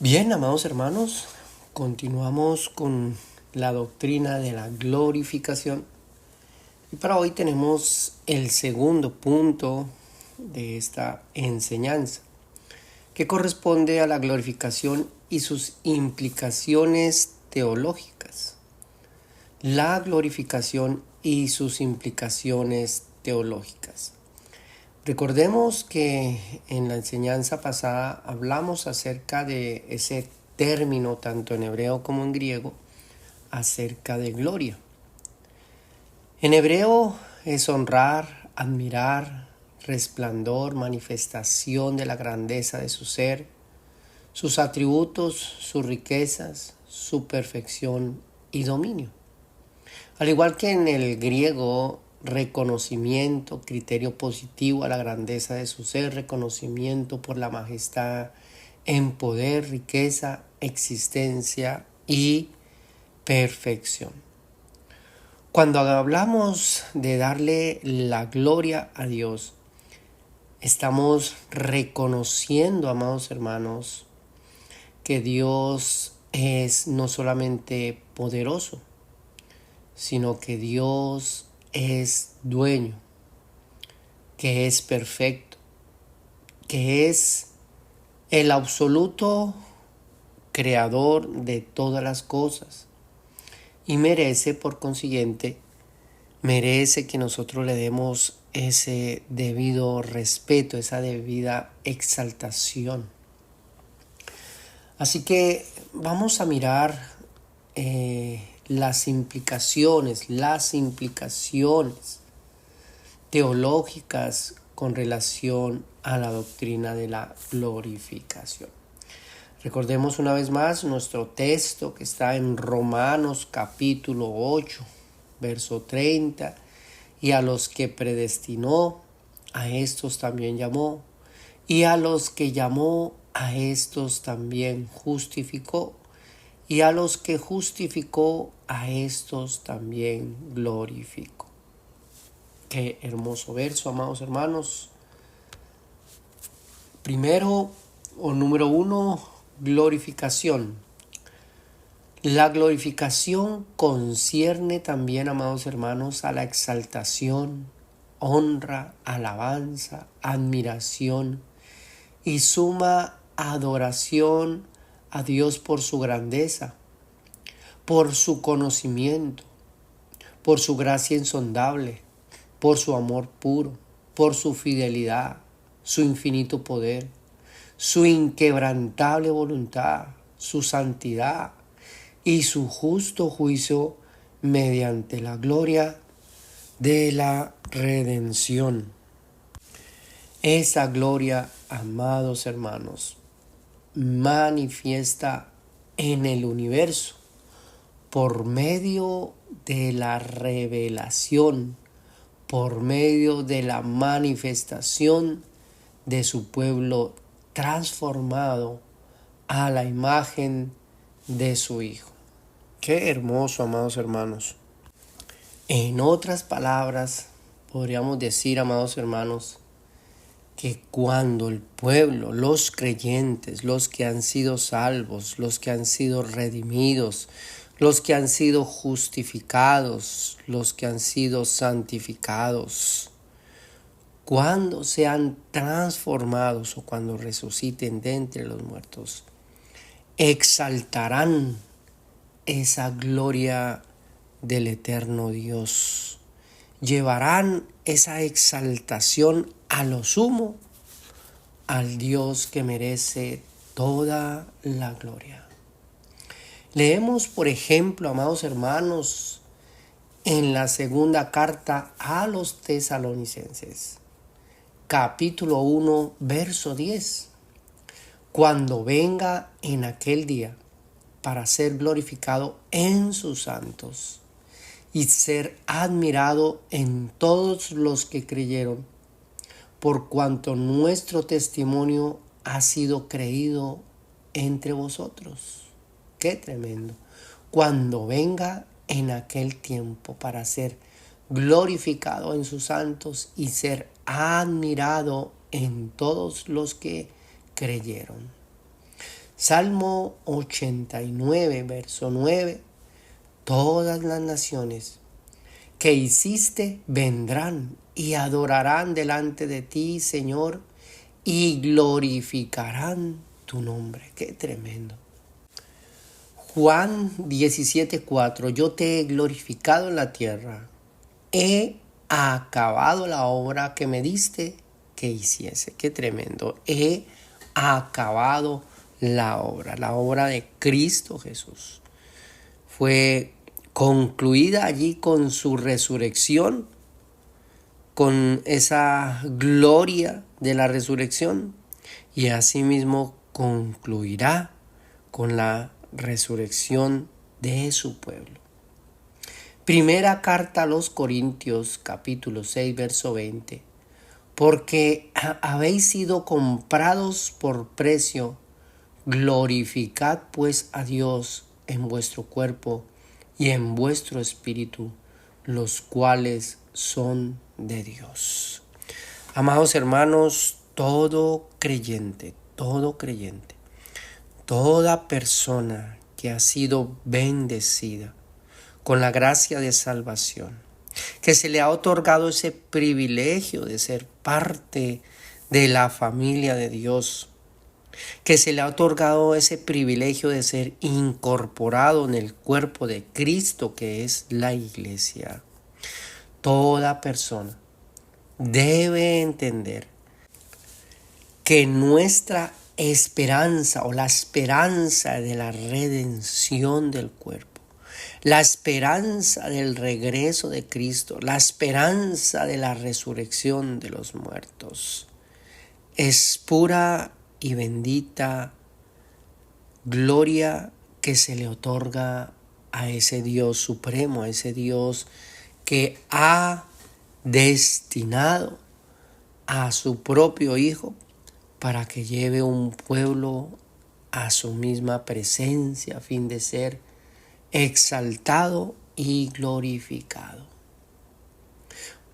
Bien, amados hermanos, continuamos con la doctrina de la glorificación. Y para hoy tenemos el segundo punto de esta enseñanza, que corresponde a la glorificación y sus implicaciones teológicas. La glorificación y sus implicaciones teológicas. Recordemos que en la enseñanza pasada hablamos acerca de ese término, tanto en hebreo como en griego, acerca de gloria. En hebreo es honrar, admirar, resplandor, manifestación de la grandeza de su ser, sus atributos, sus riquezas, su perfección y dominio. Al igual que en el griego, reconocimiento, criterio positivo a la grandeza de su ser, reconocimiento por la majestad en poder, riqueza, existencia y perfección. Cuando hablamos de darle la gloria a Dios, estamos reconociendo, amados hermanos, que Dios es no solamente poderoso, sino que Dios es dueño, que es perfecto, que es el absoluto creador de todas las cosas y merece, por consiguiente, que nosotros le demos ese debido respeto, esa debida exaltación. Así que vamos a mirar las implicaciones teológicas con relación a la doctrina de la glorificación. Recordemos una vez más nuestro texto que está en Romanos capítulo 8, verso 30, y a los que predestinó, a estos también llamó, y a los que llamó, a estos también justificó, y a los que justificó, a estos también glorificó. Qué hermoso verso, amados hermanos. Primero, número uno, glorificación. La glorificación concierne también, amados hermanos, a la exaltación, honra, alabanza, admiración y suma adoración a Dios por su grandeza, por su conocimiento, por su gracia insondable, por su amor puro, por su fidelidad, su infinito poder, su inquebrantable voluntad, su santidad y su justo juicio mediante la gloria de la redención. Esa gloria, amados hermanos, manifiesta en el universo por medio de la revelación, por medio de la manifestación de su pueblo transformado a la imagen de su Hijo. Qué hermoso, amados hermanos. En otras palabras, podríamos decir, amados hermanos, que cuando el pueblo, los creyentes, los que han sido salvos, los que han sido redimidos, los que han sido justificados, los que han sido santificados, cuando sean transformados o cuando resuciten de entre los muertos, exaltarán esa gloria del eterno Dios. Llevarán esa exaltación a lo sumo al Dios que merece toda la gloria. Leemos, por ejemplo, amados hermanos, en la segunda carta a los tesalonicenses, capítulo 1, verso 10. Cuando venga en aquel día para ser glorificado en sus santos y ser admirado en todos los que creyeron, por cuanto nuestro testimonio ha sido creído entre vosotros. ¡Qué tremendo! Cuando venga en aquel tiempo para ser glorificado en sus santos y ser admirado en todos los que creyeron. Salmo 89, verso 9. Todas las naciones que hiciste vendrán y adorarán delante de ti, Señor, y glorificarán tu nombre. Qué tremendo. Juan 17:4. Yo te he glorificado en la tierra. He acabado la obra que me diste que hiciese. Qué tremendo. He acabado la obra de Cristo Jesús. Fue concluida allí con su resurrección, con esa gloria de la resurrección, y asimismo concluirá con la resurrección de su pueblo. Primera carta a los Corintios, capítulo 6, verso 20. Porque habéis sido comprados por precio, glorificad pues a Dios en vuestro cuerpo y en vuestro espíritu, los cuales son de Dios. Amados hermanos, todo creyente, toda persona que ha sido bendecida con la gracia de salvación, que se le ha otorgado ese privilegio de ser parte de la familia de Dios, que se le ha otorgado ese privilegio de ser incorporado en el cuerpo de Cristo, que es la iglesia. Toda persona debe entender que nuestra esperanza o la esperanza de la redención del cuerpo, la esperanza del regreso de Cristo, la esperanza de la resurrección de los muertos, es pura y bendita gloria que se le otorga a ese Dios supremo, a ese Dios que ha destinado a su propio Hijo para que lleve un pueblo a su misma presencia a fin de ser exaltado y glorificado.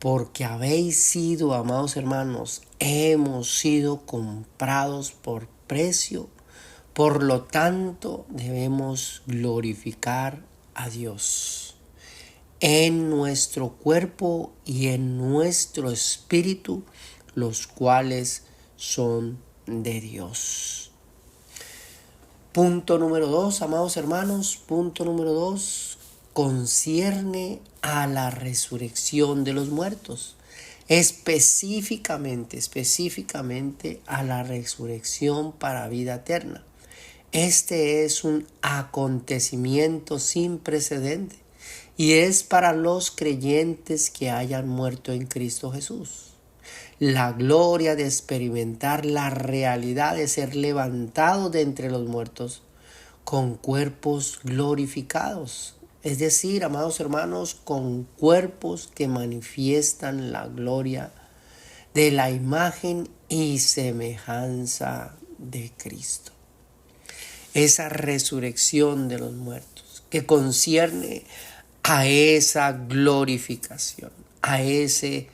Porque habéis sido, amados hermanos, hemos sido comprados por precio, por lo tanto debemos glorificar a Dios en nuestro cuerpo y en nuestro espíritu, los cuales son de Dios. Punto número 2, amados hermanos, punto número 2, concierne a la resurrección de los muertos, específicamente a la resurrección para vida eterna. Este es un acontecimiento sin precedente y es para los creyentes que hayan muerto en Cristo Jesús. La gloria de experimentar la realidad de ser levantados de entre los muertos con cuerpos glorificados. Es decir, amados hermanos, con cuerpos que manifiestan la gloria de la imagen y semejanza de Cristo. Esa resurrección de los muertos que concierne a esa glorificación, a ese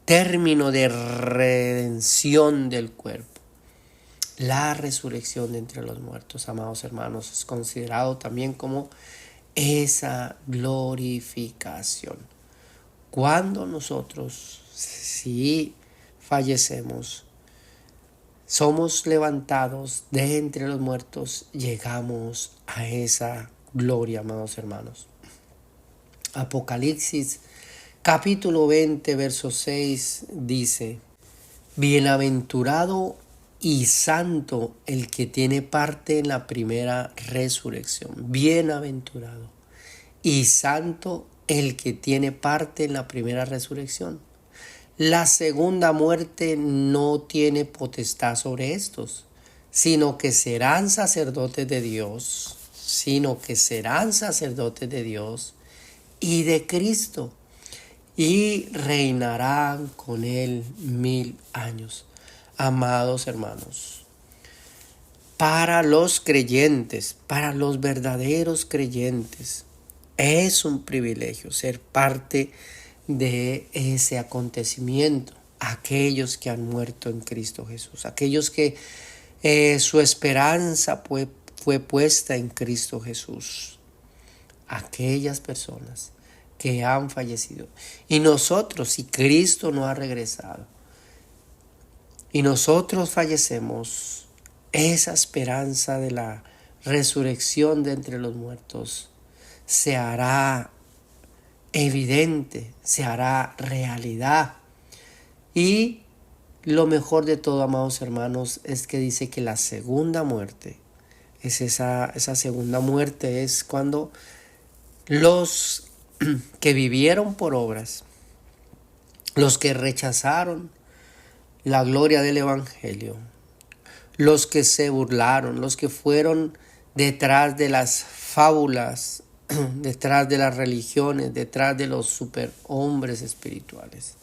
término de redención del cuerpo. La resurrección de entre los muertos, amados hermanos, es considerado también como esa glorificación. Cuando nosotros, si fallecemos, somos levantados de entre los muertos, llegamos a esa gloria, amados hermanos. Apocalipsis capítulo 20, verso 6 dice: Bienaventurado y santo el que tiene parte en la primera resurrección. Bienaventurado y santo el que tiene parte en la primera resurrección. La segunda muerte no tiene potestad sobre estos, sino que serán sacerdotes de Dios, y de Cristo, y reinarán con él 1000 años. Amados hermanos, para los creyentes, para los verdaderos creyentes, es un privilegio ser parte de ese acontecimiento. aquellos que han muerto en Cristo Jesús, aquellos que su esperanza fue puesta en Cristo Jesús, aquellas personas que han fallecido. Y nosotros, si Cristo no ha regresado y nosotros fallecemos, esa esperanza de la resurrección de entre los muertos se hará evidente, se hará realidad. Y lo mejor de todo, amados hermanos, es que dice que la segunda muerte, esa segunda muerte es cuando los que vivieron por obras, los que rechazaron la gloria del Evangelio, los que se burlaron, los que fueron detrás de las fábulas, detrás de las religiones, detrás de los superhombres espirituales,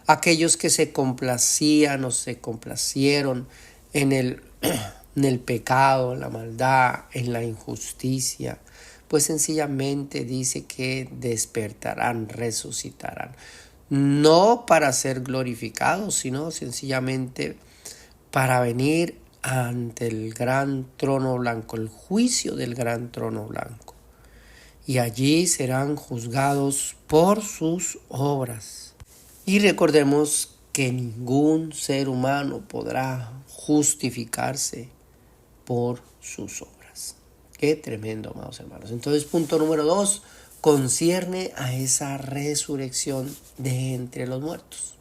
aquellos que se complacían o se complacieron en el pecado, en la maldad, en la injusticia, pues sencillamente dice que despertarán, resucitarán. No para ser glorificados, sino sencillamente para venir ante el gran trono blanco, el juicio del gran trono blanco. Y allí serán juzgados por sus obras. Y recordemos que ningún ser humano podrá justificarse por sus obras. Qué tremendo, amados hermanos. Entonces, punto número 2, concierne a esa resurrección de entre los muertos.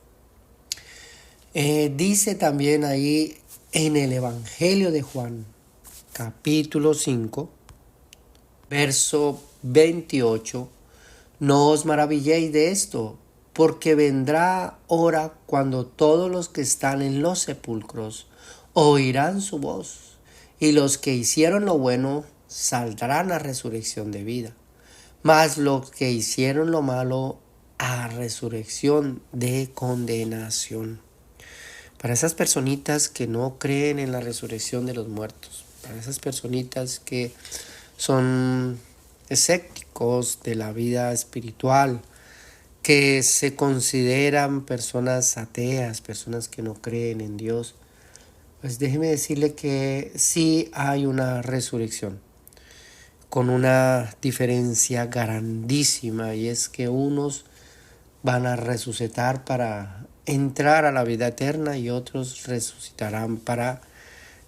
Dice también ahí en el Evangelio de Juan, capítulo 5, verso 28, no os maravilléis de esto, porque vendrá hora cuando todos los que están en los sepulcros oirán su voz, y los que hicieron lo bueno saldrán a resurrección de vida, mas los que hicieron lo malo a resurrección de condenación. Para esas personitas que no creen en la resurrección de los muertos, para esas personitas que son escépticos de la vida espiritual, que se consideran personas ateas, personas que no creen en Dios, pues déjeme decirle que sí hay una resurrección, con una diferencia grandísima, y es que unos van a resucitar para entrar a la vida eterna y otros resucitarán para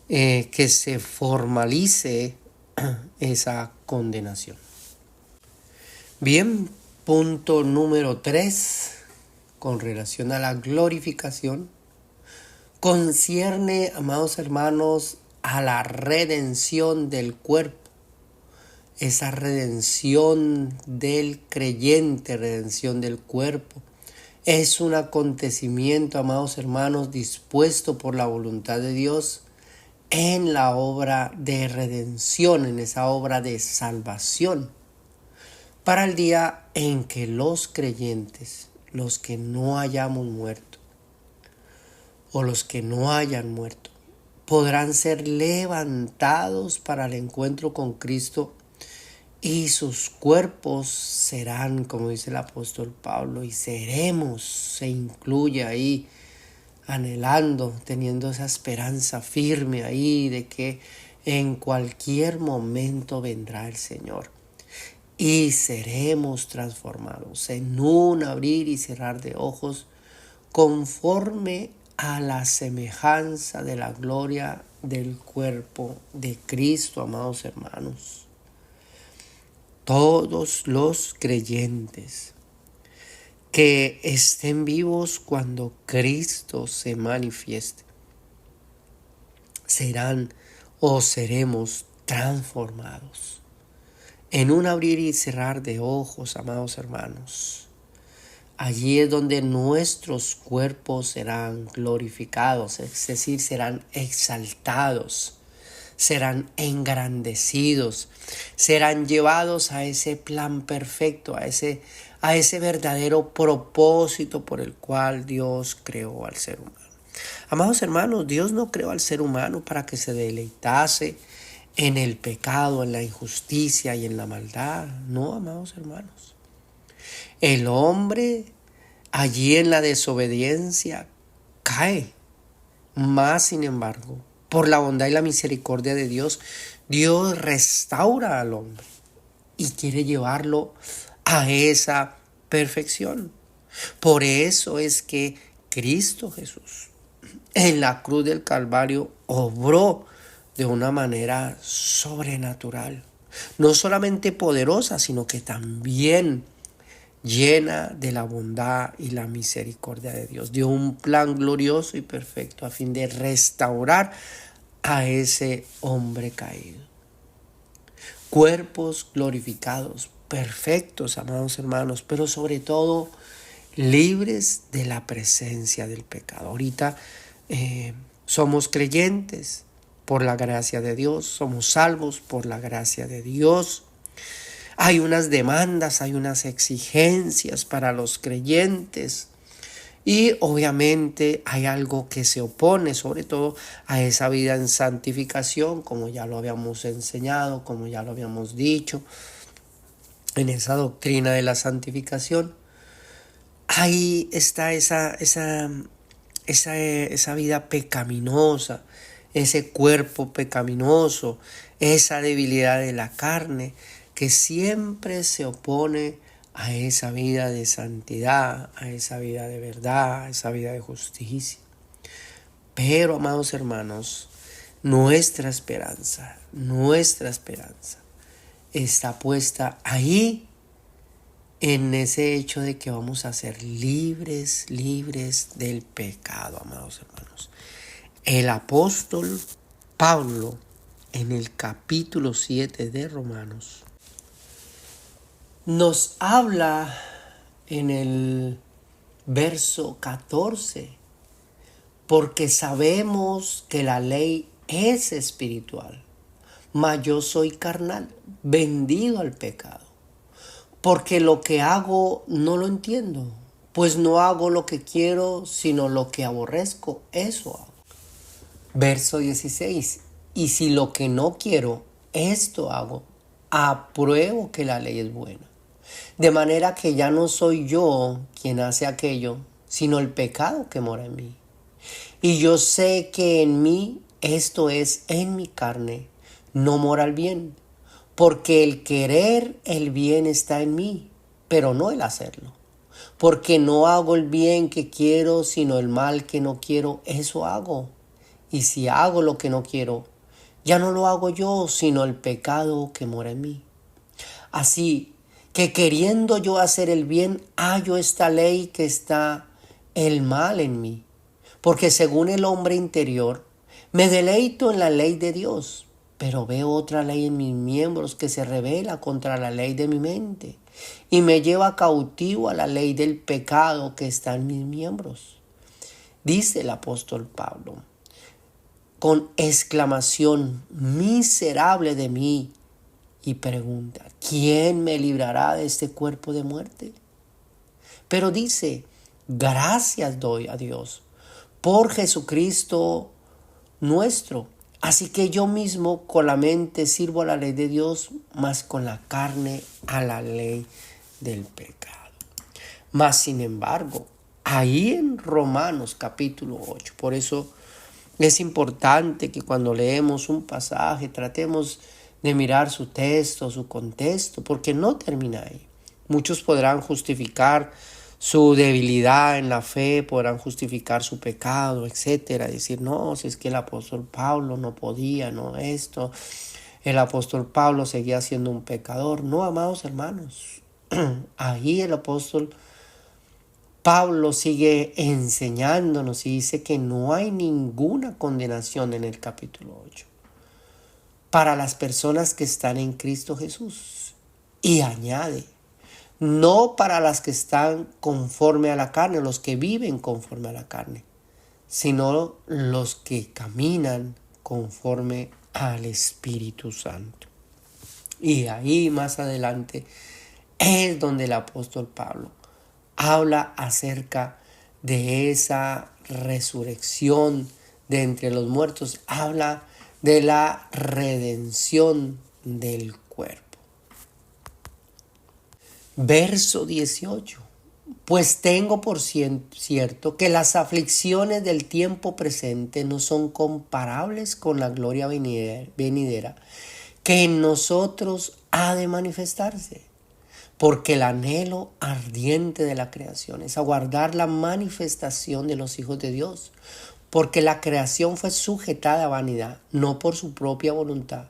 que se formalice esa condenación. Bien, punto número 3, con relación a la glorificación, concierne, amados hermanos, a la redención del cuerpo. Esa redención del creyente, redención del cuerpo, es un acontecimiento, amados hermanos, dispuesto por la voluntad de Dios en la obra de redención, en esa obra de salvación, para el día en que los creyentes, los que no hayamos muerto, o los que no hayan muerto, podrán ser levantados para el encuentro con Cristo, y sus cuerpos serán, como dice el apóstol Pablo, y seremos, se incluye ahí, anhelando, teniendo esa esperanza firme ahí de que en cualquier momento vendrá el Señor y seremos transformados en un abrir y cerrar de ojos conforme a la semejanza de la gloria del cuerpo de Cristo, amados hermanos. Todos los creyentes que estén vivos cuando Cristo se manifieste serán o seremos transformados en un abrir y cerrar de ojos, amados hermanos. Allí es donde nuestros cuerpos serán glorificados, es decir, serán exaltados, serán engrandecidos, serán llevados a ese plan perfecto, a ese verdadero propósito por el cual Dios creó al ser humano. Amados hermanos, Dios no creó al ser humano para que se deleitase en el pecado, en la injusticia y en la maldad. No, amados hermanos. El hombre allí en la desobediencia cae. Más sin embargo, por la bondad y la misericordia de Dios, Dios restaura al hombre y quiere llevarlo a esa perfección. Por eso es que Cristo Jesús en la cruz del Calvario obró de una manera sobrenatural, no solamente poderosa, sino que también llena de la bondad y la misericordia de Dios. Dio un plan glorioso y perfecto a fin de restaurar a ese hombre caído. Cuerpos glorificados, perfectos, amados hermanos, pero sobre todo libres de la presencia del pecado. Ahorita somos creyentes por la gracia de Dios, somos salvos por la gracia de Dios. Hay unas demandas, hay unas exigencias para los creyentes y obviamente hay algo que se opone sobre todo a esa vida en santificación, como ya lo habíamos enseñado, como ya lo habíamos dicho, en esa doctrina de la santificación. Ahí está esa vida pecaminosa, ese cuerpo pecaminoso, esa debilidad de la carne que siempre se opone a esa vida de santidad, a esa vida de verdad, a esa vida de justicia. Pero, amados hermanos, nuestra esperanza está puesta ahí en ese hecho de que vamos a ser libres del pecado, amados hermanos. El apóstol Pablo, en el capítulo 7 de Romanos, nos habla en el verso 14, porque sabemos que la ley es espiritual, mas yo soy carnal, vendido al pecado. Porque lo que hago no lo entiendo, pues no hago lo que quiero, sino lo que aborrezco, eso hago. Verso 16. Y si lo que no quiero, esto hago, apruebo que la ley es buena. De manera que ya no soy yo quien hace aquello, sino el pecado que mora en mí. Y yo sé que en mí, esto es, en mi carne, no mora el bien. Porque el querer el bien está en mí, pero no el hacerlo. Porque no hago el bien que quiero, sino el mal que no quiero, eso hago. Y si hago lo que no quiero, ya no lo hago yo, sino el pecado que mora en mí. Así que queriendo yo hacer el bien, hallo esta ley que está el mal en mí. Porque según el hombre interior, me deleito en la ley de Dios. Pero veo otra ley en mis miembros que se rebela contra la ley de mi mente y me lleva cautivo a la ley del pecado que está en mis miembros. Dice el apóstol Pablo con exclamación, miserable de mí, y pregunta, ¿quién me librará de este cuerpo de muerte? Pero dice, gracias doy a Dios por Jesucristo nuestro. Así que yo mismo con la mente sirvo a la ley de Dios, mas con la carne a la ley del pecado. Mas sin embargo, ahí en Romanos capítulo 8, por eso es importante que cuando leemos un pasaje tratemos de mirar su texto, su contexto, porque no termina ahí. Muchos podrán justificar su debilidad en la fe, podrán justificar su pecado, etcétera. Decir, no, si es que el apóstol Pablo no podía, no esto. El apóstol Pablo seguía siendo un pecador. No, amados hermanos. Ahí el apóstol Pablo sigue enseñándonos y dice que no hay ninguna condenación en el capítulo 8 para las personas que están en Cristo Jesús. Y añade, no para las que están conforme a la carne, los que viven conforme a la carne, sino los que caminan conforme al Espíritu Santo. Y ahí más adelante es donde el apóstol Pablo habla acerca de esa resurrección de entre los muertos, habla de la redención del cuerpo. Verso 18. Pues tengo por cierto que las aflicciones del tiempo presente no son comparables con la gloria venidera que en nosotros ha de manifestarse. Porque el anhelo ardiente de la creación es aguardar la manifestación de los hijos de Dios. Porque la creación fue sujetada a vanidad, no por su propia voluntad,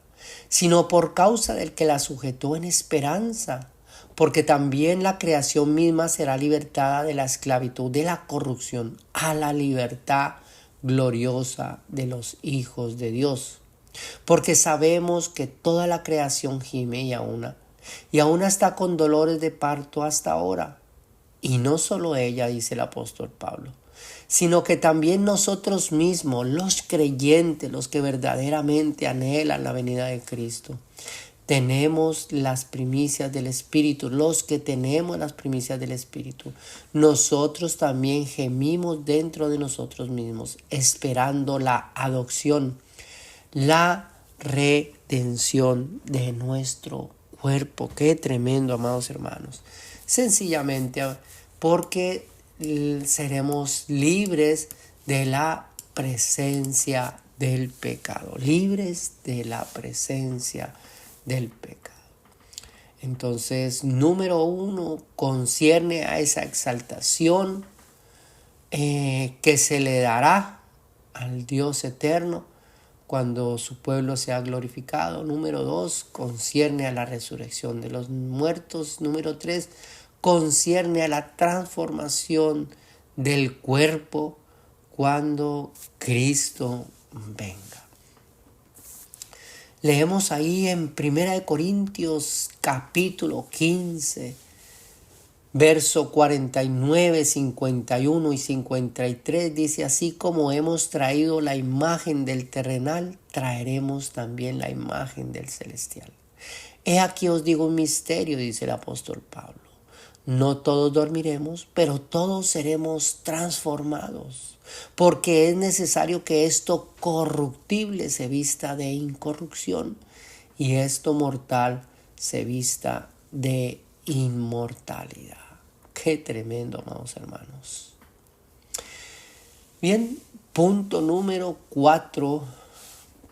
sino por causa del que la sujetó en esperanza. Porque también la creación misma será libertada de la esclavitud de la corrupción a la libertad gloriosa de los hijos de Dios. Porque sabemos que toda la creación gime y aún está con dolores de parto hasta ahora. Y no solo ella, dice el apóstol Pablo, sino que también nosotros mismos, los creyentes, los que verdaderamente anhelan la venida de Cristo, tenemos las primicias del Espíritu. Los que tenemos las primicias del Espíritu, nosotros también gemimos dentro de nosotros mismos, esperando la adopción, la redención de nuestro cuerpo. Qué tremendo, amados hermanos. Sencillamente porque seremos libres de la presencia del pecado. Libres de la presencia del pecado. Entonces, número 1, concierne a esa exaltación que se le dará al Dios eterno cuando su pueblo sea glorificado. Número 2, concierne a la resurrección de los muertos. Número 3, concierne a la transformación del cuerpo cuando Cristo venga. Leemos ahí en 1 Corintios capítulo 15, verso 49, 51 y 53, dice: así como hemos traído la imagen del terrenal, traeremos también la imagen del celestial. He aquí os digo un misterio, dice el apóstol Pablo. No todos dormiremos, pero todos seremos transformados, porque es necesario que esto corruptible se vista de incorrupción y esto mortal se vista de inmortalidad. Qué tremendo, amados hermanos. Bien, punto número 4,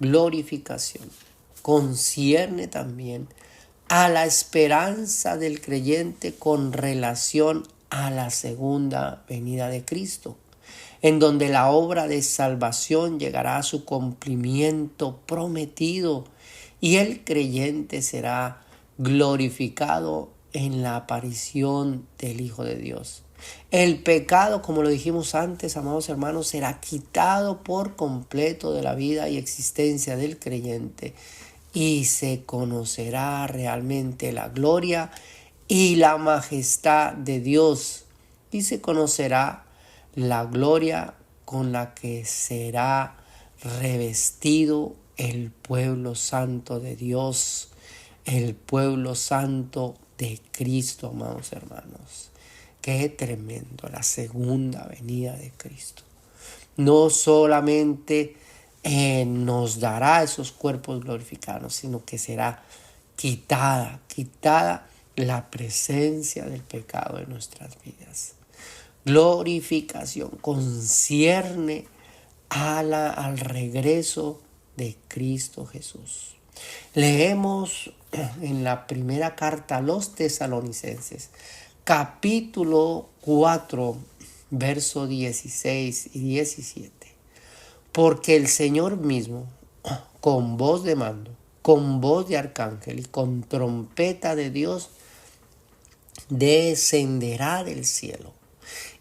glorificación. Concierne también a la esperanza del creyente con relación a la segunda venida de Cristo, en donde la obra de salvación llegará a su cumplimiento prometido y el creyente será glorificado en la aparición del Hijo de Dios. El pecado, como lo dijimos antes, amados hermanos, será quitado por completo de la vida y existencia del creyente y se conocerá realmente la gloria y la majestad de Dios y se conocerá la gloria con la que será revestido el pueblo santo de Dios, el pueblo santo de Cristo, amados hermanos. Qué tremendo, la segunda venida de Cristo. No solamente nos dará esos cuerpos glorificados, sino que será quitada la presencia del pecado en nuestras vidas. Glorificación concierne al regreso de Cristo Jesús. Leemos en la primera carta a los Tesalonicenses, capítulo 4, verso 16 y 17. Porque el Señor mismo, con voz de mando, con voz de arcángel y con trompeta de Dios, descenderá del cielo.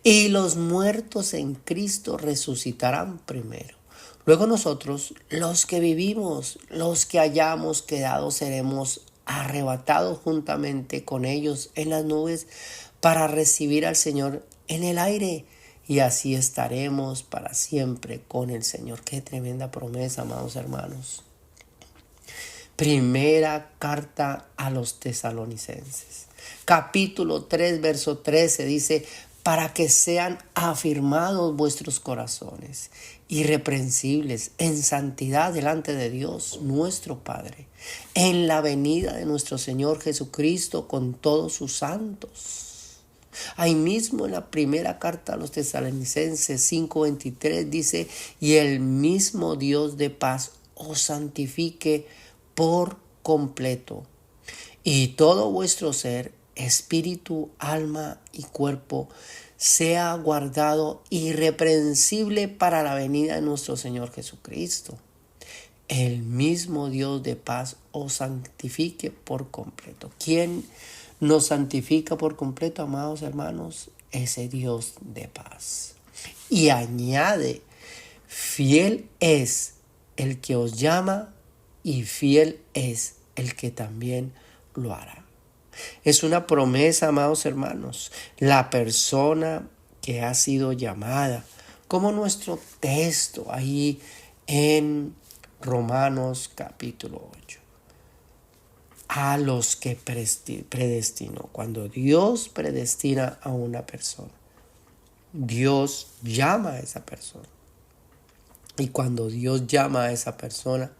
Y los muertos en Cristo resucitarán primero. Luego nosotros, los que vivimos, los que hayamos quedado, seremos arrebatados juntamente con ellos en las nubes para recibir al Señor en el aire. Y así estaremos para siempre con el Señor. Qué tremenda promesa, amados hermanos. Primera carta a los Tesalonicenses. Capítulo 3, verso 13 dice: para que sean afirmados vuestros corazones, irreprensibles en santidad delante de Dios nuestro Padre, en la venida de nuestro Señor Jesucristo con todos sus santos. Ahí mismo en la primera carta a los Tesalonicenses 5:23 dice: y el mismo Dios de paz os santifique por completo, y todo vuestro ser, espíritu, alma y cuerpo, sea guardado irreprensible para la venida de nuestro Señor Jesucristo. El mismo Dios de paz os santifique por completo. ¿Quién nos santifica por completo, amados hermanos? Ese Dios de paz. Y añade: fiel es el que os llama y fiel es el que también lo hará. Es una promesa, amados hermanos. La persona que ha sido llamada, como nuestro texto ahí en Romanos capítulo 8. A los que predestinó. Cuando Dios predestina a una persona, Dios llama a esa persona. Y cuando Dios llama a esa persona,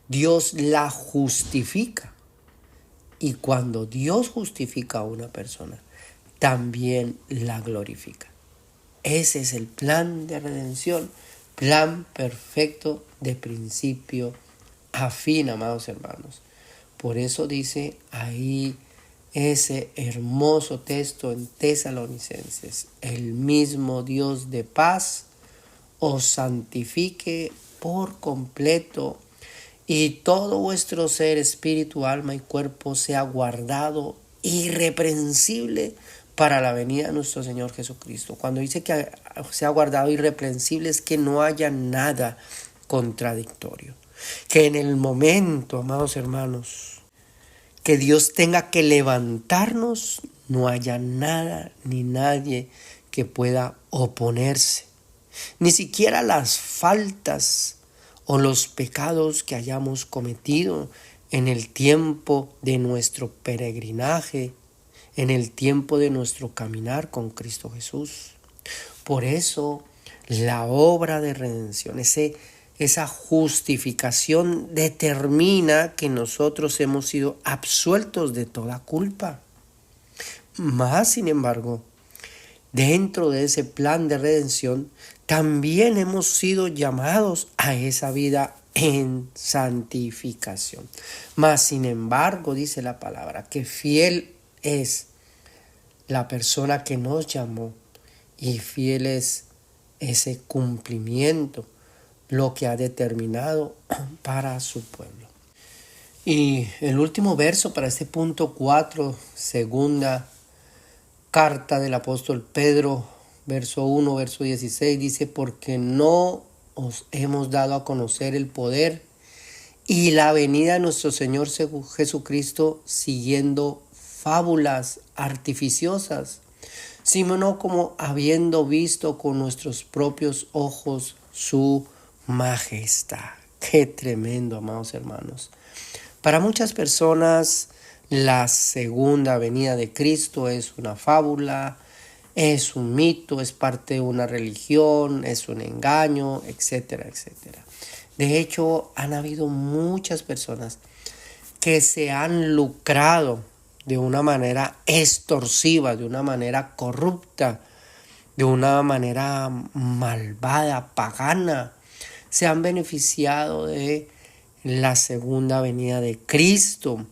Dios la justifica. Y cuando Dios justifica a una persona, también la glorifica. Ese es el plan de redención, plan perfecto de principio a fin, amados hermanos. Por eso dice ahí ese hermoso texto en Tesalonicenses: el mismo Dios de paz os santifique por completo, y todo vuestro ser, espíritu, alma y cuerpo sea guardado irreprensible para la venida de nuestro Señor Jesucristo. Cuando dice que sea guardado irreprensible, es que no haya nada contradictorio. Que en el momento, amados hermanos, que Dios tenga que levantarnos, no haya nada ni nadie que pueda oponerse. Ni siquiera las faltas o los pecados que hayamos cometido en el tiempo de nuestro peregrinaje, en el tiempo de nuestro caminar con Cristo Jesús. Por eso la obra de redención, esa justificación determina que nosotros hemos sido absueltos de toda culpa. Más, sin embargo, dentro de ese plan de redención, también hemos sido llamados a esa vida en santificación. Mas, sin embargo, dice la palabra, que fiel es la persona que nos llamó y fiel es ese cumplimiento, lo que ha determinado para su pueblo. Y el último verso para este punto 4, segunda carta del apóstol Pedro, verso 1, verso 16, dice: porque no os hemos dado a conocer el poder y la venida de nuestro Señor Jesucristo siguiendo fábulas artificiosas, sino como habiendo visto con nuestros propios ojos su majestad. Qué tremendo, amados hermanos. Para muchas personas, la segunda venida de Cristo es una fábula, es un mito, es parte de una religión, es un engaño, etcétera, etcétera. De hecho, han habido muchas personas que se han lucrado de una manera extorsiva, de una manera corrupta, de una manera malvada, pagana. Se han beneficiado de la segunda venida de Cristo,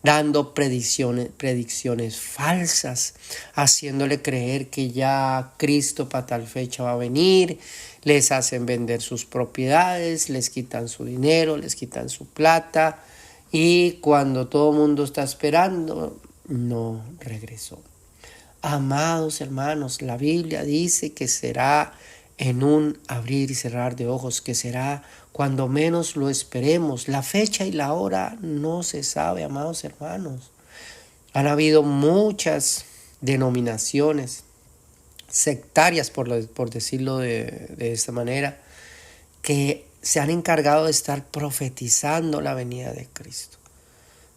dando predicciones falsas, haciéndole creer que ya Cristo para tal fecha va a venir. Les hacen vender sus propiedades, les quitan su dinero, les quitan su plata, y cuando todo el mundo está esperando, no regresó. Amados hermanos, la Biblia dice que será en un abrir y cerrar de ojos, que será cuando menos lo esperemos. La fecha y la hora no se sabe, amados hermanos. Han habido muchas denominaciones sectarias, por decirlo de esta manera, que se han encargado de estar profetizando la venida de Cristo.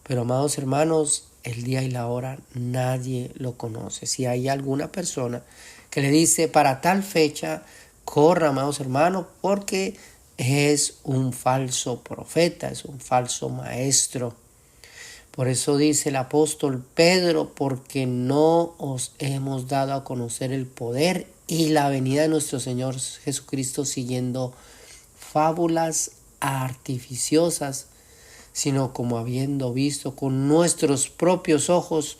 Pero, amados hermanos, el día y la hora nadie lo conoce. Si hay alguna persona que le dice para tal fecha, corra, amados hermanos, porque es un falso profeta, es un falso maestro. Por eso dice el apóstol Pedro, porque no os hemos dado a conocer el poder y la venida de nuestro Señor Jesucristo siguiendo fábulas artificiosas, sino como habiendo visto con nuestros propios ojos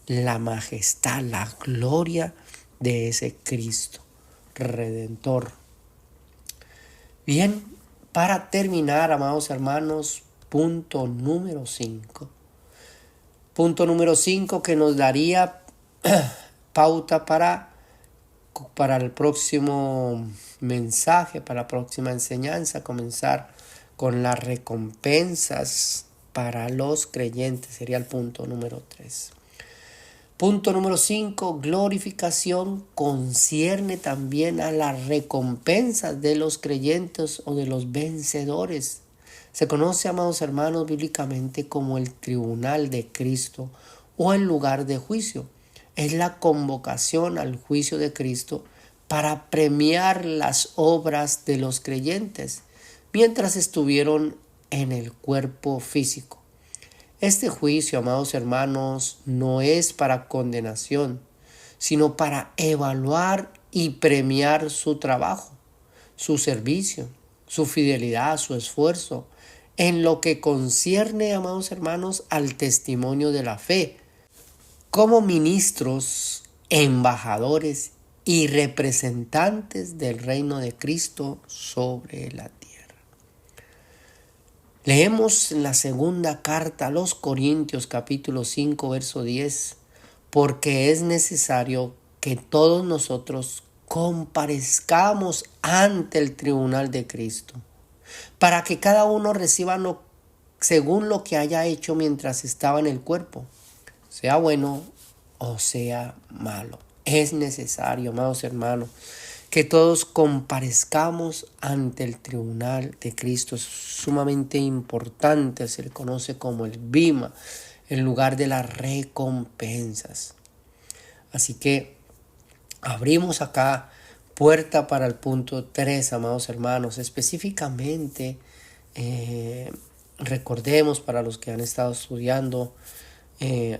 la majestad, la gloria de ese Cristo Redentor. Bien, para terminar, amados hermanos, punto número 5. Punto número 5 que nos daría pauta para el próximo mensaje, para la próxima enseñanza, comenzar con las recompensas para los creyentes. Sería el punto número 3. Punto número 5, glorificación concierne también a las recompensas de los creyentes o de los vencedores. Se conoce, amados hermanos, bíblicamente como el tribunal de Cristo o el lugar de juicio. Es la convocación al juicio de Cristo para premiar las obras de los creyentes mientras estuvieron en el cuerpo físico. Este juicio, amados hermanos, no es para condenación, sino para evaluar y premiar su trabajo, su servicio, su fidelidad, su esfuerzo, en lo que concierne, amados hermanos, al testimonio de la fe, como ministros, embajadores y representantes del reino de Cristo sobre la tierra. Leemos en la segunda carta a los Corintios capítulo 5 verso 10, porque es necesario que todos nosotros comparezcamos ante el tribunal de Cristo, para que cada uno reciba según lo que haya hecho mientras estaba en el cuerpo, sea bueno o sea malo. Es necesario, amados hermanos, que todos comparezcamos ante el tribunal de Cristo. Es sumamente importante, se le conoce como el bima, el lugar de las recompensas. Así que abrimos acá puerta para el punto 3, amados hermanos. Específicamente, recordemos para los que han estado estudiando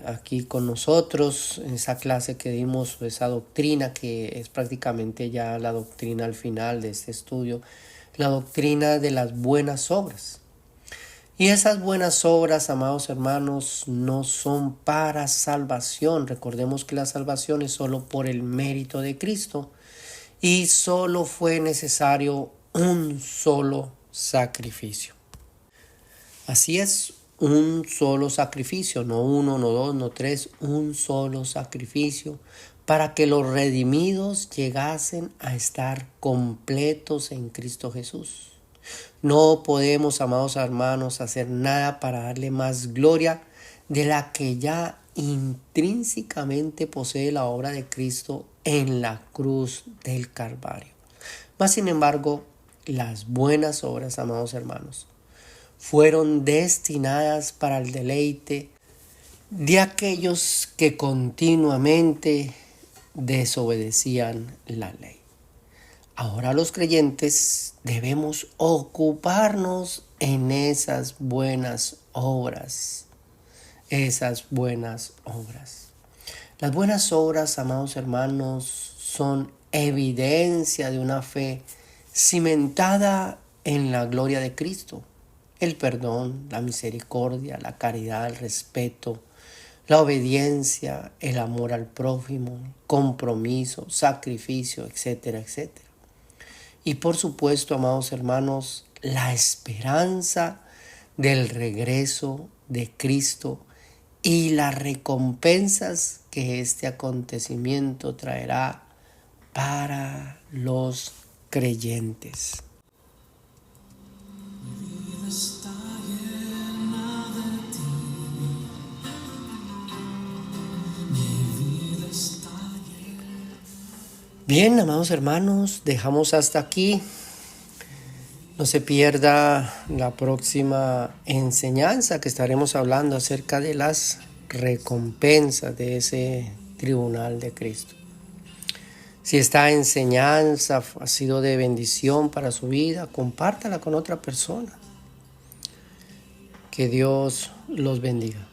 aquí con nosotros, en esa clase que dimos, esa doctrina que es prácticamente ya la doctrina al final de este estudio, la doctrina de las buenas obras. Y esas buenas obras, amados hermanos, no son para salvación. Recordemos que la salvación es solo por el mérito de Cristo y solo fue necesario un solo sacrificio. Así es, un solo sacrificio, no uno, no dos, no tres, un solo sacrificio para que los redimidos llegasen a estar completos en Cristo Jesús. No podemos, amados hermanos, hacer nada para darle más gloria de la que ya intrínsecamente posee la obra de Cristo en la cruz del Calvario. Mas, sin embargo, las buenas obras, amados hermanos, fueron destinadas para el deleite de aquellos que continuamente desobedecían la ley. Ahora los creyentes debemos ocuparnos en esas buenas obras. Las buenas obras, amados hermanos, son evidencia de una fe cimentada en la gloria de Cristo. El perdón, la misericordia, la caridad, el respeto, la obediencia, el amor al prójimo, compromiso, sacrificio, etcétera, etcétera. Y por supuesto, amados hermanos, la esperanza del regreso de Cristo y las recompensas que este acontecimiento traerá para los creyentes. Bien, amados hermanos, dejamos hasta aquí. No se pierda la próxima enseñanza que estaremos hablando acerca de las recompensas de ese tribunal de Cristo. Si esta enseñanza ha sido de bendición para su vida, compártala con otra persona. Que Dios los bendiga.